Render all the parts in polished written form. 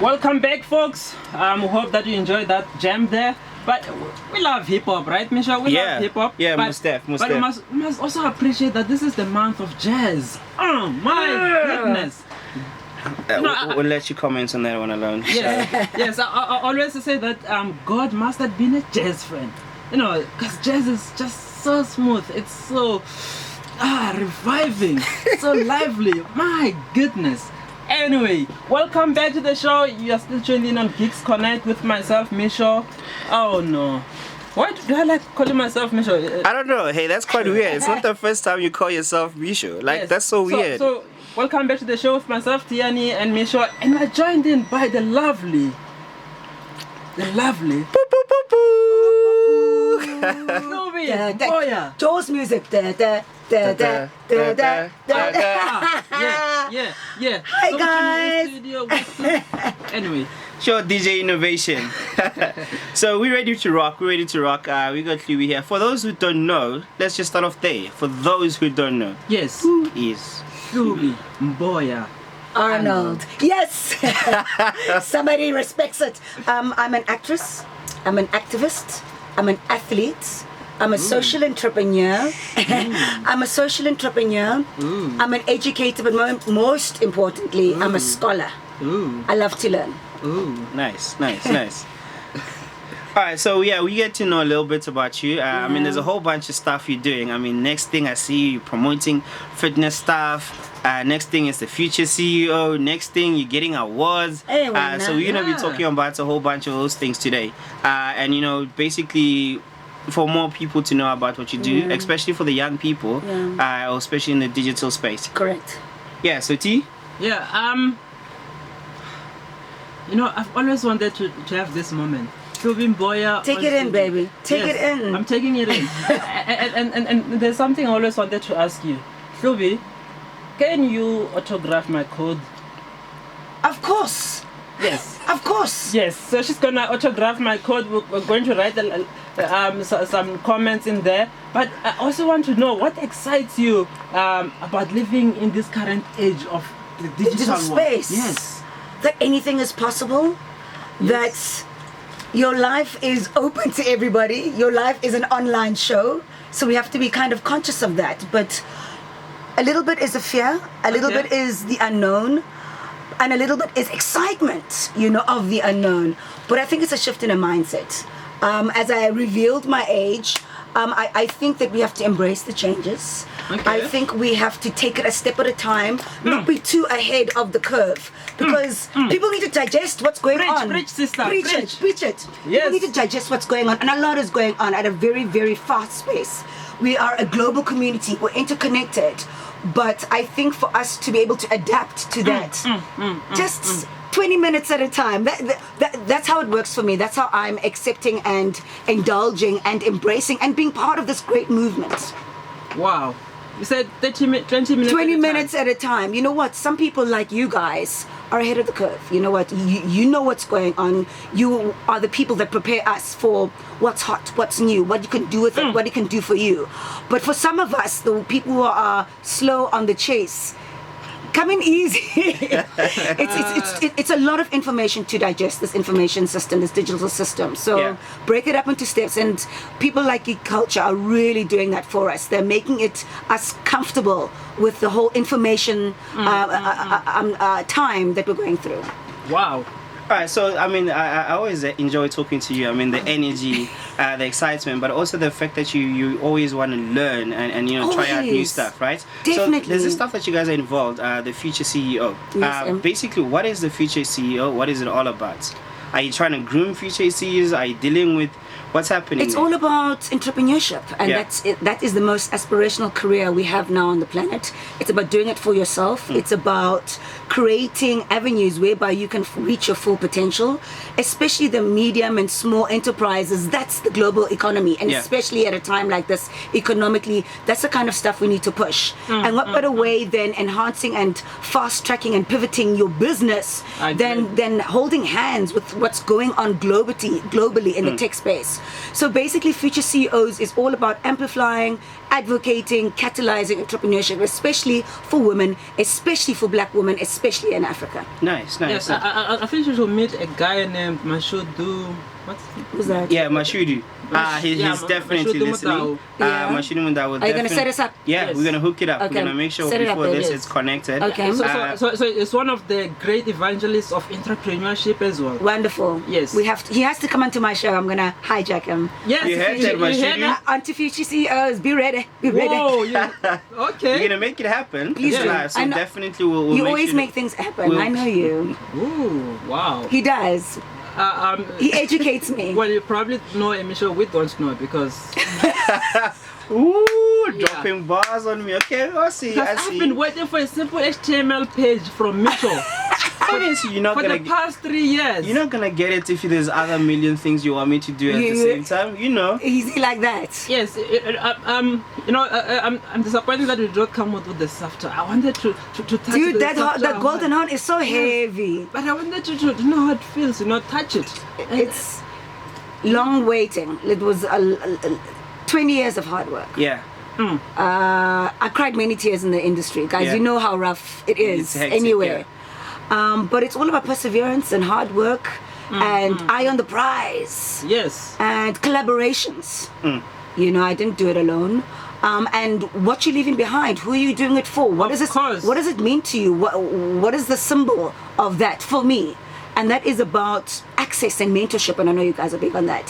Welcome back, folks. We hope that you enjoyed that jam there. But we love hip hop, right, Misha? We love hip hop. Yeah, but, most def. But we must also appreciate that this is the month of jazz. Oh my goodness! We'll let you comment on that one alone. Yes, yes. I always say that God must have been a jazz friend. You know, because jazz is just so smooth. It's so reviving, so lively. My goodness. Anyway, welcome back to the show. You are still tuned in on geeksConnect with myself, Mixo. Oh no. Why do I like calling myself Mixo? I don't know. Hey, that's quite weird. It's not the first time you call yourself Mixo. Like, Yes. that's so weird. So, welcome back to the show with myself, Tiyani and Mixo. And we're joined in by the lovely. Boo, boo, boo, boo. Hlubi Mboya. Jaws music. Yeah. Hi, So guys. in the studio with anyway. Sure, DJ Innovation. So we're ready to rock. We got Hlubi here. For those who don't know, let's just start off there. For those who don't know, Yes. who is Hlubi Mboya. Arnold. Yes. Somebody respects it. I'm an actress. I'm an activist. I'm an athlete. I'm a social entrepreneur. I'm a social entrepreneur. I'm an educator, but most importantly, I'm a scholar. I love to learn. nice. All right, so yeah, we get to know a little bit about you. I mean, there's a whole bunch of stuff you're doing. I mean, next thing I see you promoting fitness stuff. Next thing is the future CEO. Next thing you're getting awards. Hey, So we're gonna be talking about a whole bunch of those things today. And you know, basically, for more people to know about what you do, especially for the young people, or especially in the digital space. Correct. Yeah. So T. Yeah. You know, I've always wanted to have this moment. Hlubi Mboya. Take it in, baby. Take it in. I'm taking it in. and there's something I always wanted to ask you. Hlubi, can you autograph my code? Of course. Yes. Of course. Yes. So she's gonna autograph my code. We're going to write some comments in there. But I also want to know what excites you about living in this current age of the digital space. world. Yes. That anything is possible. That your life is open to everybody. Your life is an online show. So we have to be kind of conscious of that. But a little bit is a fear. A little bit is the unknown. And a little bit is excitement, you know, of the unknown. But I think it's a shift in a mindset. As I revealed my age, I think that we have to embrace the changes. I think we have to take it a step at a time, not be too ahead of the curve. Because people need to digest what's going on. Preach, sister. Preach it. Yes. People need to digest what's going on. And a lot is going on at a very, very fast pace. We are a global community. We're interconnected. But I think for us to be able to adapt to that, just 20 minutes at a time, that's how it works for me. That's how I'm accepting and indulging and embracing and being part of this great movement. Wow. You said 20 minutes 20 minutes at a time. You know what? Some people like you guys are ahead of the curve. You know what? You know what's going on. You are the people that prepare us for what's hot, what's new, what you can do with it, what it can do for you. But for some of us, the people who are slow on the chase, come in easy. It's a lot of information to digest, this information system, this digital system. So break it up into steps, and people like Geek Culture are really doing that for us. They're making us comfortable with the whole information time that we're going through. Wow. All right, so I mean, I always enjoy talking to you. I mean, the energy, the excitement, but also the fact that you always want to learn and you know try out new stuff, right? Definitely. So there's this stuff that you guys are involved. The Future CEO. Yes, basically, what is the Future CEO? What is it all about? Are you trying to groom future CEOs? Are you dealing with what's happening? It's all about entrepreneurship, and that is the most aspirational career we have now on the planet. It's about doing it for yourself. It's about creating avenues whereby you can reach your full potential, especially the medium and small enterprises. That's the global economy, and especially at a time like this, economically, that's the kind of stuff we need to push. And what better way than enhancing and fast tracking and pivoting your business than holding hands with what's going on globally in the tech space. So basically, Future CEOs is all about amplifying, advocating, catalyzing entrepreneurship, especially for women, especially for black women, especially especially in Africa. Nice. Yes, I think you should meet a guy named Mashudu. Who's that? Yeah, Mashudu. He's definitely Mashudu listening. Mutau. Yeah. Mashudu Mutau will Are you going to set us up? Yeah, Yes. we're gonna hook it up. Okay. We're gonna make sure Set it up, before this baby. it's connected. Okay. So it's one of the great evangelists of entrepreneurship as well. Wonderful. Yes. He has to come onto my show. I'm going to hijack him. Yes, You heard that, Mashudu? Onto future CEOs, be ready. Be ready. Whoa, yeah. Okay. We're gonna make it happen. Please do. So I know- definitely we'll You make always sure make things happen. We'll- I know you. Ooh, wow. He does. He educates me. Well, you probably know Emisho, we don't know because Ooh, Yeah. dropping bars on me. Okay, I see. I've been waiting for a simple HTML page from Mixo Obviously, you're not for gonna the past 3 years. you're not gonna get it if there's other million things you want me to do at the same time. You know. Easy like that. Yes, I'm disappointed that you don't come out with the software. I wanted to touch Dude, the that software. golden horn is so heavy. But I wanted you to know how it feels, touch it. It's long waiting. It was 20 years of hard work. Yeah. I cried many tears in the industry, guys. Yeah. You know how rough it is It's hectic, anywhere. But it's all about perseverance and hard work and eye on the prize Yes. and collaborations. I didn't do it alone. And what you're leaving behind, who are you doing it for? What Of does it? course. What does it mean to you? What is the symbol of that for me? And that is about access and mentorship, and I know you guys are big on that.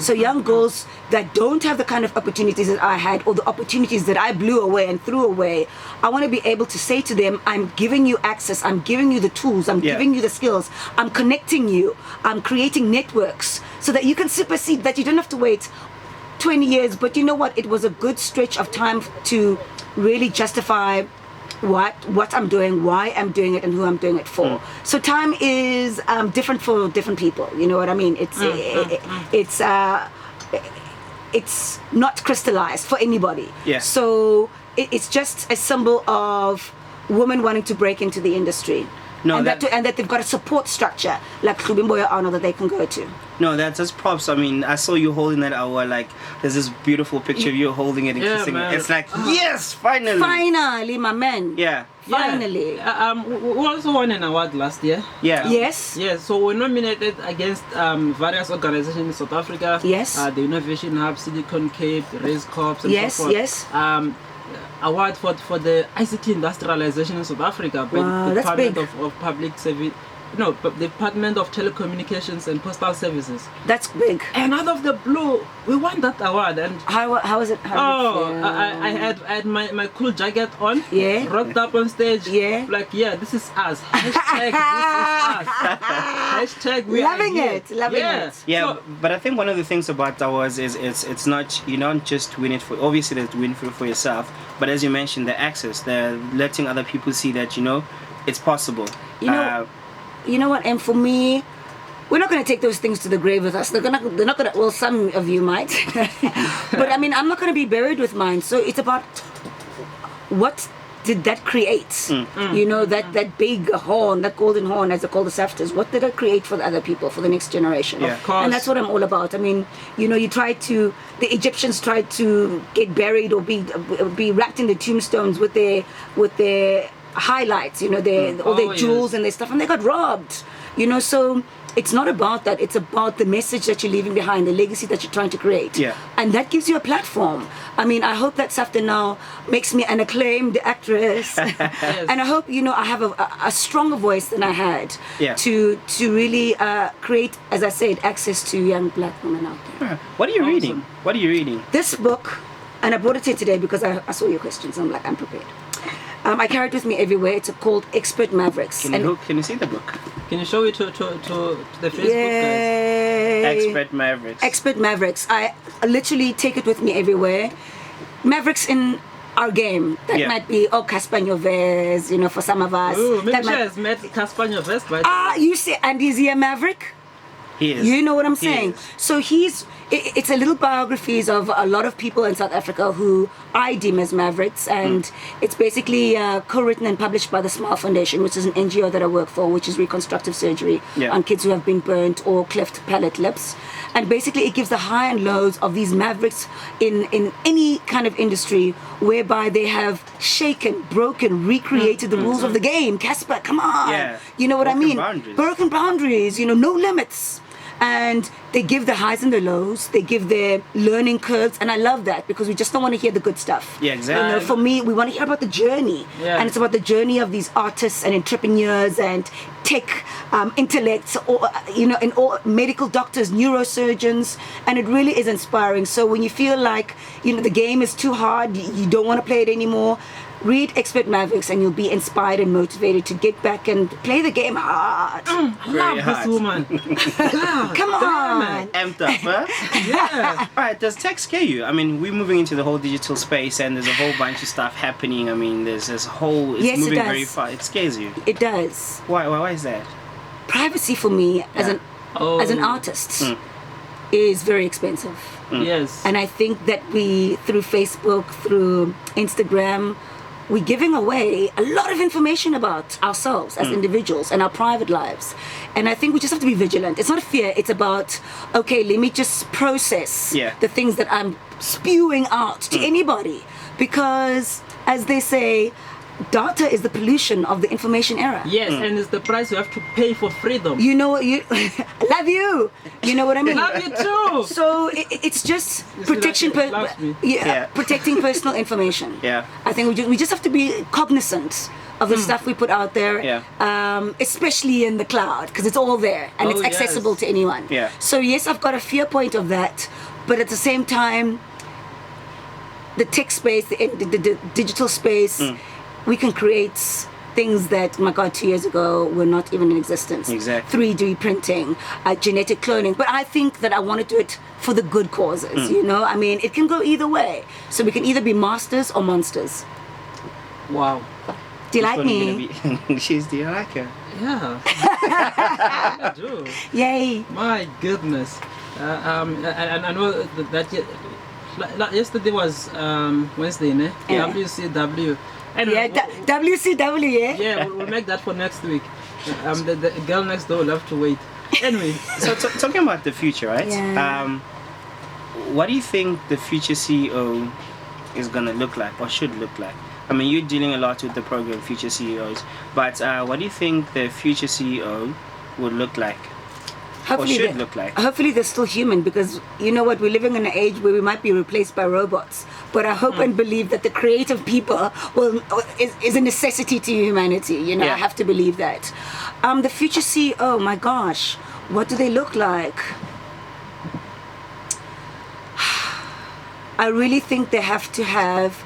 So young girls that don't have the kind of opportunities that I had, or the opportunities that I blew away and threw away, I want to be able to say to them, I'm giving you access, I'm giving you the tools, I'm giving you the skills, I'm connecting you, I'm creating networks so that you can supersede, that you don't have to wait 20 years. But you know what? It was a good stretch of time to really justify what I'm doing, why I'm doing it, and who I'm doing it for. So time is different for different people. You know what I mean? It's not crystallized for anybody. Yeah. So it's just a symbol of women wanting to break into the industry. No, and that they've got a support structure like Hlubi Mboya Honor that they can go to. No, that's props. I mean, I saw you holding that hour. Like, there's this beautiful picture of you holding it and Yeah, kissing man. it. It's like, yes, finally. Finally, my man. Yeah. Finally. We also won an award last year. Yeah. Yes. Yes, so we're nominated against various organizations in South Africa. Yes. The Innovation Hub, Silicon Cape, Race Corps, and Yes, so forth. yes. Award for the ICT industrialization in South Africa by Wow, the that's Department big. of Public Service. No, but the Department of Telecommunications and Postal Services. That's big. And out of the blue, we won that award. And How is it? I had my cool jacket on. Yeah. Rocked up on stage. Yeah. Like, yeah, this is us. Hashtag this is us. Hashtag we Loving are here. it, loving Yeah. it. Yeah, So, but I think one of the things about that was is it's not, you don't just win it for, obviously there's win for yourself, but as you mentioned, the access, the letting other people see that it's possible. You know what? And for me, we're not going to take those things to the grave with us. They're not going to. Well, some of you might, but I mean, I'm not going to be buried with mine. So it's about what did that create? That big horn, that golden horn, as they call the SAFTers. What did it create for the other people, for the next generation? Yeah. Of course. And that's what I'm all about. I mean, the Egyptians tried to get buried or be wrapped in the tombstones with their highlights, all their jewels yes. and their stuff, and they got robbed. So it's not about that. It's about the message that you're leaving behind, the legacy that you're trying to create. Yeah. And that gives you a platform. I mean, I hope that SAFTA now makes me an acclaimed actress. Yes. And I hope, I have a stronger voice than I had to really create, as I said, access to young black women out there. What are you Awesome. reading? What are you reading? This book, and I brought it here today because I saw your questions. I'm like, I'm prepared. I carry it with me everywhere. It's called Expert Mavericks. Can you see the book? Can you show it to the Facebook guys? Yay. Expert Mavericks. Expert Mavericks. I literally take it with me everywhere. Mavericks in our game. That might be Casper Nyoves, for some of us. Ooh, maybe That she might- has met Casper Nyoves, by the way. you say, and is he a Maverick? He is. You know what I'm He saying? is. So it's a little biographies of a lot of people in South Africa who I deem as mavericks, and it's basically co-written and published by the Smile Foundation, which is an NGO that I work for, which is reconstructive surgery on kids who have been burnt or cleft palate lips. And basically it gives the high and lows of these mavericks in any kind of industry, whereby they have shaken, broken, recreated the rules of the game. Casper, come on. Yeah. You know what I Broken mean? boundaries. Broken boundaries, no limits. And they give the highs and the lows, they give their learning curves, and I love that because we just don't want to hear the good stuff. Yeah, exactly. For me, we want to hear about the journey, and it's about the journey of these artists and entrepreneurs and tech intellects, or and all medical doctors, neurosurgeons, and it really is inspiring. So when you feel like the game is too hard, you don't want to play it anymore, read Expert Mavericks and you'll be inspired and motivated to get back and play the game hard. Love hard. this woman. God, Come on. Amped up, huh? Yeah. All right, does tech scare you? I mean, we're moving into the whole digital space and there's a whole bunch of stuff happening. I mean, there's this whole, it's Yes, it moving does. very fast. It scares you. It does. Why is that? Privacy for me as an artist is very expensive. Yes. And I think that we, through Facebook, through Instagram, we're giving away a lot of information about ourselves as individuals and our private lives. And I think we just have to be vigilant. It's not a fear, it's about, okay, let me just process the things that I'm spewing out to anybody. Because, as they say, data is the pollution of the information era. Yes, and it's the price you have to pay for freedom. You know what I love you. You know what I mean? Love you too. So it's just protection, like it loves me. protecting personal information. Yeah. I think we just have to be cognizant of the stuff we put out there, especially in the cloud, because it's all there and it's accessible to anyone. Yeah. So yes, I've got a fear point of that, but at the same time, the tech space, the digital space, we can create things that, my God, 2 years ago were not even in existence. Exactly. 3D printing, genetic cloning. But I think that I want to do it for the good causes, I mean, it can go either way. So we can either be masters or monsters. Wow. Do you like me? Do you like her? Yeah. I do. Yay. My goodness. And I know that yesterday was Wednesday, ne? Yeah. WCW. And WCW, yeah? yeah, we'll make that for next week. The girl next door will have to wait. Anyway. So talking about the future, right? Yeah. What do you think the future CEO is gonna look like or should look like? I mean, you're dealing a lot with the program Future CEOs, but what do you think the future CEO would look like? Hopefully or should look like? Hopefully they're still human, because you know what, we're living in an age where we might be replaced by robots, but I hope and believe that the creative people is a necessity to humanity. I have to believe that. The future CEO, my gosh, what do they look like? I really think they have to have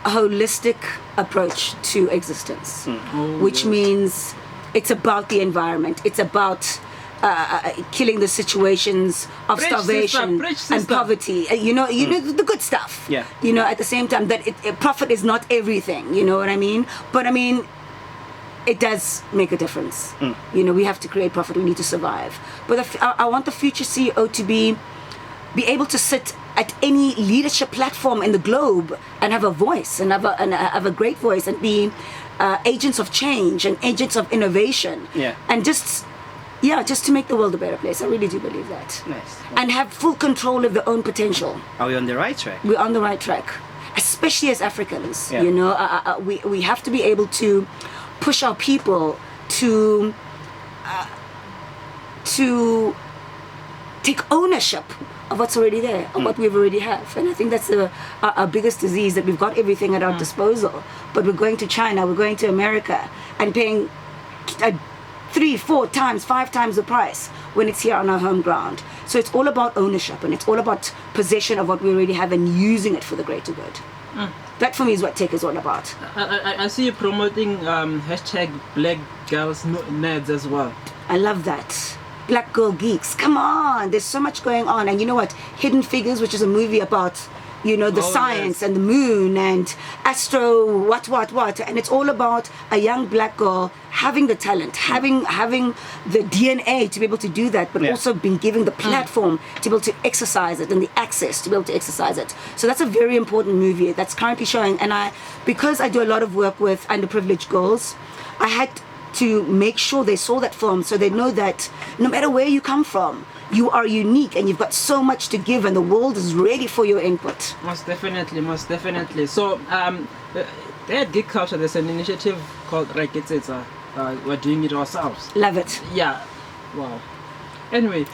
a holistic approach to existence, which means it's about the environment, it's about killing the situations of starvation and poverty, the good stuff. At the same time that profit is not everything, you know what I mean? But I mean, it does make a difference. We have to create profit, we need to survive. But I want the future CEO to be able to sit at any leadership platform in the globe and have a voice and have a great voice and be agents of change and agents of innovation. And just to make the world a better place. I really do believe that. Nice. And have full control of their own potential. Are we on the right track? We're on the right track, especially as Africans. We have to be able to push our people to take ownership of what's already there, of what we already have. And I think that's our biggest disease, that we've got everything at our disposal, but we're going to China, we're going to America, and paying 3, 4 times, 5 times the price when it's here on our home ground. So it's all about ownership, and it's all about possession of what we already have and using it for the greater good. That for me is what tech is all about. I see you promoting hashtag Black Girls Nerds as well. I love that. Black Girl Geeks. Come on, there's so much going on. And you know what? Hidden Figures, which is a movie about you know, the Oh, science yes. and the moon and astro, what, and it's all about a young black girl having the talent, having the DNA to be able to do that, but Yeah. also being given the platform to be able to exercise it and the access to be able to exercise it. So that's a very important movie that's currently showing. And because I do a lot of work with underprivileged girls, I had to make sure they saw that film so they know that no matter where you come from, you are unique and you've got so much to give, and the world is ready for your input. Most definitely. So, at Geek Culture, there's an initiative called Reketsetsa. We're doing it ourselves. Love it. Yeah. Wow. Anyway.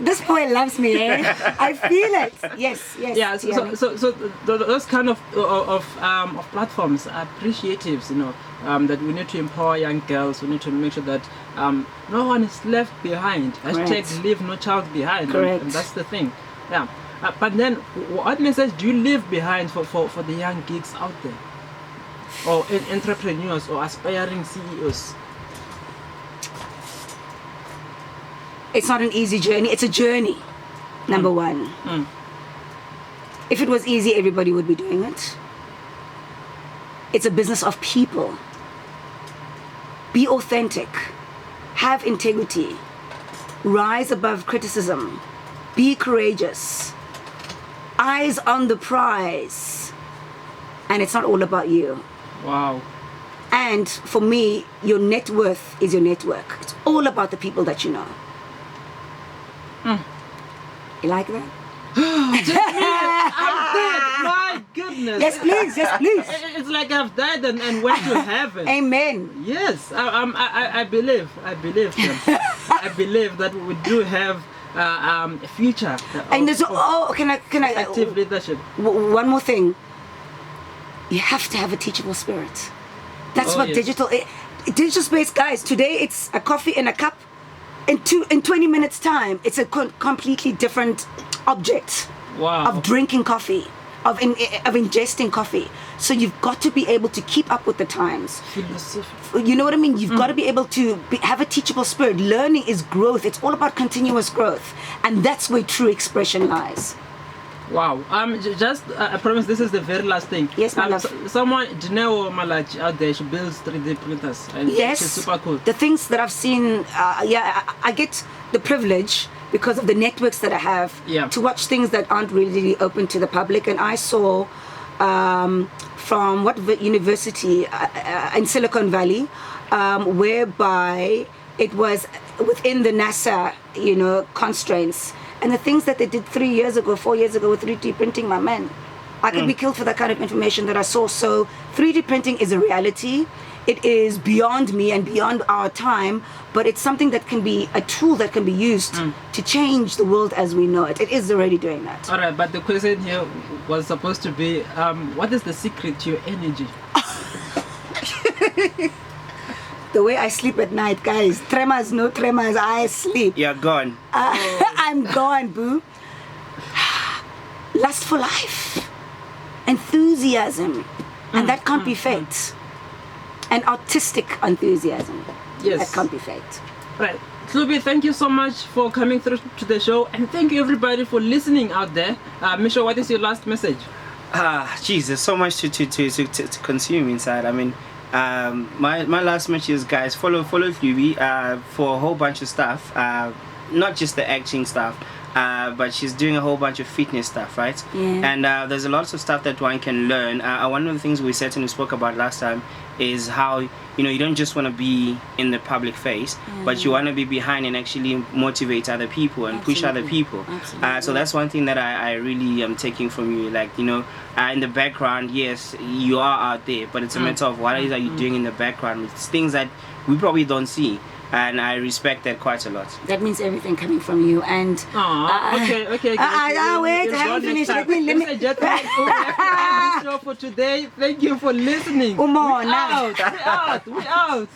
This boy loves me, eh? I feel it. Yes. Yeah. So those kind of platforms are appreciatives, you know, that we need to empower young girls. We need to make sure that no one is left behind. Hashtag leave no child behind. Correct. And that's the thing. Yeah. But then, what message do you leave behind for the young geeks out there, or entrepreneurs or aspiring CEOs? It's not an easy journey. It's a journey. Number one. If it was easy, everybody would be doing it. It's a business of people. Be authentic. Have integrity. Rise above criticism. Be courageous. Eyes on the prize. And it's not all about you. Wow. And for me, your net worth is your network. It's all about the people that you know. You like that? I'm dead. My goodness. Yes, please. It's like I've died and went to heaven. Amen. Yes, I believe them. I believe that we do have a future. And there's can I active leadership. One more thing. You have to have a teachable spirit. That's what yes. digital space, guys. Today it's a coffee in a cup. In 20 minutes time, it's a completely different object. Wow. Of drinking coffee, of ingesting coffee. So you've got to be able to keep up with the times. You know what I mean? You've got to be able to have a teachable spirit. Learning is growth. It's all about continuous growth. And that's where true expression lies. Wow. I promise this is the very last thing. Yes, my love. Someone, Janelle Malachi out there, she builds 3D printers. And yes. She's super cool. The things that I've seen, I get the privilege because of the networks that I have to watch things that aren't really open to the public. And I saw from what university in Silicon Valley, whereby it was within the NASA, constraints. And the things that they did 4 years ago with 3D printing, my man, I could be killed for that kind of information that I saw. So 3D printing is a reality. It is beyond me and beyond our time, but it's something that can be a tool that can be used to change the world as we know it. It is already doing that. All right, but the question here was supposed to be, what is the secret to your energy? The way I sleep at night, guys. Tremors, no tremors, I sleep. You're gone. I'm gone, boo. Lust for life. Enthusiasm. And that can't be faked. And artistic enthusiasm. Yes. That can't be faked. Right. Hlubi, thank you so much for coming through to the show. And thank you everybody for listening out there. Mixo, what is your last message? There's so much to consume inside. I mean, my last message is, guys, follow Hlubi for a whole bunch of stuff, not just the acting stuff, but she's doing a whole bunch of fitness stuff, right? Yeah. And there's a lot of stuff that one can learn. One of the things we certainly spoke about last time is how you don't just want to be in the public face, but you want to be behind and actually motivate other people and push other people. So that's one thing that I really am taking from you. Like, in the background, yes, you are out there, but it's a matter of what are you doing in the background. It's things that we probably don't see. And I respect that quite a lot. That means everything coming from you. And okay. Wait, I haven't finished. Let me. Ladies and gentlemen, we have to end this show for today. Thank you for listening. Come on, We out.